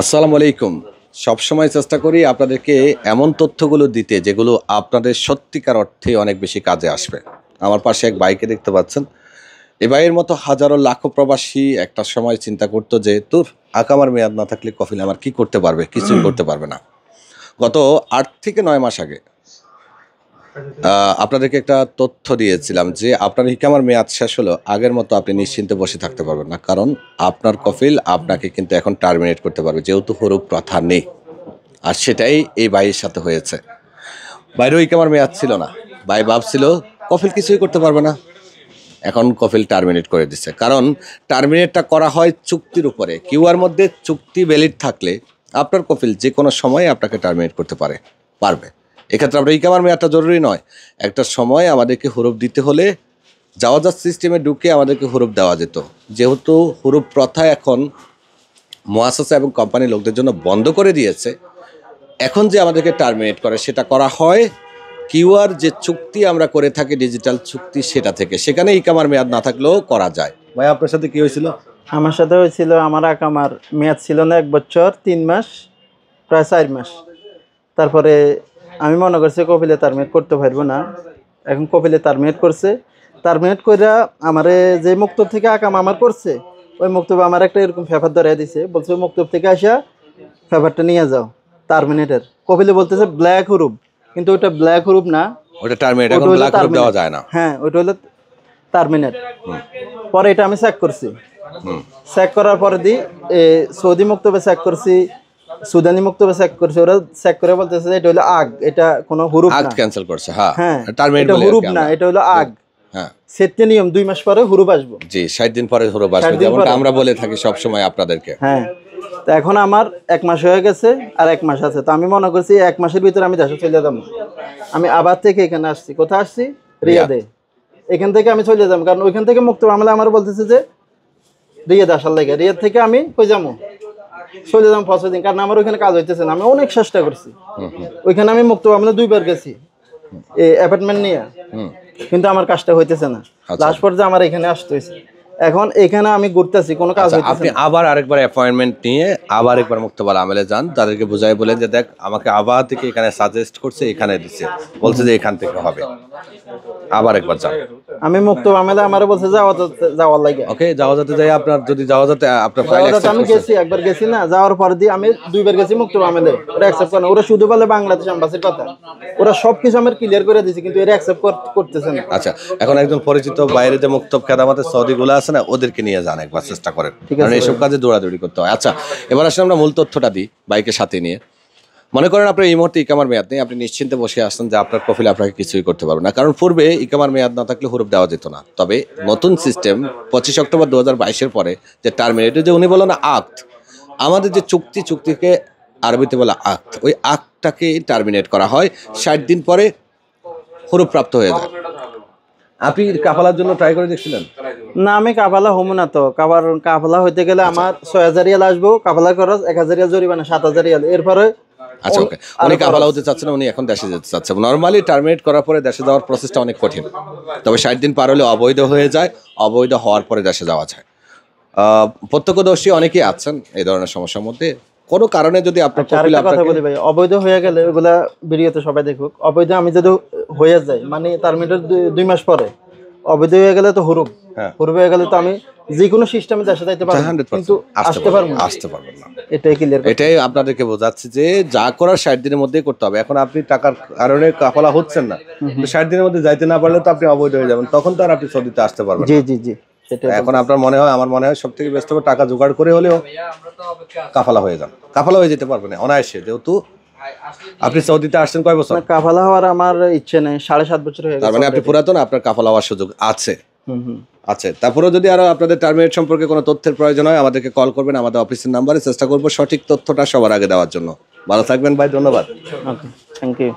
আসসালামু আলাইকুম। সবসময় চেষ্টা করি আপনাদেরকে এমন তথ্যগুলো দিতে যেগুলো আপনাদের সত্যিকার অর্থে অনেক বেশি কাজে আসবে। আমার পাশে এক ভাইকে দেখতে পাচ্ছেন। এই ভাইয়ের মতো হাজারো লাখো প্রবাসী একটা সময় চিন্তা করতো যে তোর আকামার মেয়াদ না থাকলে কফিল আমার কি করতে পারবে? কিছুই করতে পারবে না। গত ৮ থেকে ৯ মাস আগে আপনাদেরকে একটা তথ্য দিয়েছিলাম যে আপনার ইকামার মেয়াদ শেষ হলো, আগের মতো আপনি নিশ্চিন্তে বসে থাকতে পারবেন না। কারণ আপনার কফিল আপনাকে কিন্তু এখন টার্মিনেট করতে পারবে, যেহেতু হরুপ প্রথা নেই। আর সেটাই এই ভাইয়ের সাথে হয়েছে। ভাইয়েরও ইকামার মেয়াদ ছিল না, ভাই ভাবছিল কফিল কিছুই করতে পারবে না, এখন কফিল টার্মিনেট করে দিচ্ছে। কারণ টার্মিনেটটা করা হয় চুক্তির উপরে। কিউআর মধ্যে চুক্তি ভ্যালিড থাকলে আপনার কফিল যে কোনো সময় আপনাকে টার্মিনেট করতে পারবে। এক্ষেত্রে আপনার ইকামার মেয়াদটা জরুরি নয়। একটা সময় আমাদেরকে হরুপ দিতে হলে জাওয়াজাত সিস্টেমে ঢুকে আমাদেরকে হরুপ দেওয়া যেত। যেহেতু হরুপ প্রথা এখন মুআসাসা এবং কোম্পানির লোকদের জন্য বন্ধ করে দিয়েছে, এখন যে আমাদেরকে টার্মিনেট করে সেটা করা হয় কিউআর যে চুক্তি আমরা করে থাকি, ডিজিটাল চুক্তি, সেটা থেকে। সেখানে ইকামার মেয়াদ না থাকলেও করা যায়। ভাই আপনার সাথে কি হয়েছিল? আমার সাথে হয়েছিল, আমার আকামার মেয়াদ ছিল না 1 বছর 3 মাস, প্রায় 4 মাস। তারপরে আমি মনে করছি কপিলে টার্মিনেট করতে পারবো না। এখন কপিলে টার্মিনেট করছে। টার্মিনেট করে আমারে যে মুক্তব থেকে আকাম আমার করছে, ওই মুক্তব আমার একটা এরকম পেপার ধরিয়ে দিছে, বলছে ওই মুক্তব থেকে আসা পেপারটা নিয়ে যাও টার্মিনেটের। কপিলে বলতেছে ব্ল্যাক হুরুপ, কিন্তু ওটা ব্ল্যাক হুরুপ না, ওটা টার্মিনেট, এখন ব্ল্যাক হরুপ দেওয়া যায় না। হ্যাঁ, ওইটা হলো টার্মিনেট। পরে এটা আমি চেক করছি। চেক করার পরে সৌদি মুক্তবে চেক করছি, সুদানি মুক্তবে চেক করছি। ওরা চেক করে বলতেছে যে এটা হলো আগ, এটা কোনো হুরুপ না। আগ ক্যান্সেল করছে। হ্যাঁ, হ্যাঁ, টার্মিনেট এটা বলে হুরুপ না, এটা হলো আগ। হ্যাঁ, সেটতে নিয়ম 2 মাস পরে হুরুপ আসবে। জি, 60 দিন পরে হরুপ আসবে, যেমনটা আমরা বলে থাকি সব সময় আপনাদেরকে। হ্যাঁ, তো এখন আমার 1 মাস হয়ে গেছে, আর 1 মাস আছে। তো আমি মনে করছি 1 মাসের ভিতরে আমি দেশে চলে যাব। আমি আবার থেকে এখানে আসছি। কোথায় আসছি? রিয়াদে। এখান থেকে আমি চলে যাব, কারণ ওইখান থেকে মুক্ত মামলা আমার বলতেছে যে রিয়াদ আসার লাগে। রিয়াদ থেকে আমি কই যাবো? চলে যাবো 5 দিন, কারণ আমার ওইখানে কাজ হইতেছে না। আমি অনেক চেষ্টা করছি। ওইখানে আমি মুক্ত মামলা 2 বার গেছি এই অ্যাপার্টমেন্ট নিয়ে, কিন্তু আমার কাজটা হইতেছে না। লাস্ট পর্যায়ে আমার এখানে আসতে হয়েছে। এখন এখানে আমি ঘুরতেছি, কোনো কাজ হইতেছে না। আপনি আবার আরেকবার অ্যাপয়েন্টমেন্ট নিয়ে আবার একবার মুক্তবাল আমেলে যান, তাদেরকে বুঝাই বলেন যে দেখ, আমাকে আবার থেকে এখানে সাজেস্ট করছে, এখানে দিচ্ছে, বলছে যে এখান থেকে হবে। আবার একবার যান। আমি মুক্ত মামলা আমারে বলছে যাওয়ার লাগে। ওকে, যাওয়া যাতে যাই আপনার, যদি যাওয়া যাতে আপনার ফাইল অ্যাকসেপ্ট আমি গেছি, একবার গেছি না, যাওয়ার পর দিয়ে আমি 2 বার গেছি মুক্ত মামলে। ওরা অ্যাকসেপ্ট করে না। ওরা শুধু বলে বাংলাদেশ এমবাসির কথা। ওরা সবকিছু আমার ক্লিয়ার করে দিয়েছে, কিন্তু এরা অ্যাকসেপ্ট করতেছে না। আচ্ছা, এখন একজন পরিচিত বাইরে যে মুক্তব খেদামাতের সৌদিগুলো আছে না, ওদেরকে নিয়ে যান, একবার চেষ্টা করেন, কারণ এইসব কাজে দৌড়াদৌড়ি করতে হয়। আচ্ছা, এবার আসলে আমরা মূল তথ্যটা দিই বাইকের সাথে নিয়ে। মনে করেন আপনার এই মুহূর্তে ইকামার মেয়াদ নেই, আপনি নিশ্চিন্তে বসে আসছেন যে আপনার কফিল আপনাকে কিছুই করতে পারবে না। কারণ পূর্বে ইকামার মেয়াদ না থাকলে হরুপ দেওয়া যেত না। তবে নতুন সিস্টেম 25 অক্টোবর 2022-এর পরে যে টার্মিনেট, যে উনি বলেন আক্ত, আমাদের যে চুক্তিকে আরবিতে বলা আক্ত, ওই আক্তটাকে টার্মিনেট করা হয়। 60 দিন পরে হরুপ প্রাপ্ত হয়ে যায়। আপনি কাফালার জন্য ট্রাই করে দেখছিলেন? না, আমি কাফালা হবো না। তো কাফালা হইতে গেলে আমার 6000 রিয়াল আসবো, কাফালা খরচ 1000 রিয়াল জরিমানা, 7000 রিয়াল। এরপরে আচ্ছা, ওকে, উনি কাফালা হতে চাচ্ছেন, উনি এখন দেশে যেতে চাচ্ছে। নর্মালি টার্মিনেট করার পরে দেশে যাওয়ার প্রসেসটা অনেক কঠিন, তবে 60 দিন পার হলে অবৈধ হয়ে যায়। অবৈধ হওয়ার পরে দেশে যাওয়া যায়। প্রত্যক্ষদর্শী অনেকেই আছেন এই ধরনের সমস্যার মধ্যে। কোনো কারণে যদি আপনার কপিল কথা বলি ভাই, অবৈধ হয়ে গেলে ওগুলা ভিডিওতে সবাই দেখুক। অবৈধ আমি যদি হয়ে যাই, মানে তার মিটার 2 মাস পরে অবৈধ হয়ে গেলে তো হুরুপ হয়ে গেলে তো আমি যে কোনো সিস্টেমে দেশে যাইতে পারবো, কিন্তু আসতে পারবেন না। এটাই ক্লিয়ার, এটাই আপনাদেরকে বোঝাচ্ছি যে যা করার 60 দিনের মধ্যেই করতে হবে। এখন আপনি টাকার কারণে কাফালা হচ্ছেন না, তো 60 দিনের মধ্যে যাইতে না পারলে তো আপনি অবৈধ হয়ে যাবেন, তখন তো আর আপনি সৌদিতে আসতে পারবেন। জি জি জি, এখন আপনার মনে হয়, আমার মনে হয় সব থেকে ব্যস্ত টাকা জোগাড় করে হলেও কাফালা হয়ে যান। কাফালা হয়ে যেতে পারবেন অনায়াসে, যেহেতু আপনি সৌদিতে আসছেন কয় বছর? কাফালা হওয়ার আমার ইচ্ছে নেই, 7.5 বছর হয়ে গেছে। তার মানে আপনি পুরাতন, আপনার কাফালা হওয়ার সুযোগ আছে। আচ্ছা, তারপরেও যদি আরো আপনাদের টার্মিনেট সম্পর্কে কোনো তথ্যের প্রয়োজন হয়, আমাদেরকে কল করবেন, আমাদের অফিসের নাম্বারে। চেষ্টা করবো সঠিক তথ্যটা সবার আগে দেওয়ার জন্য। ভালো থাকবেন ভাই, ধন্যবাদ। ওকে, থ্যাংক ইউ।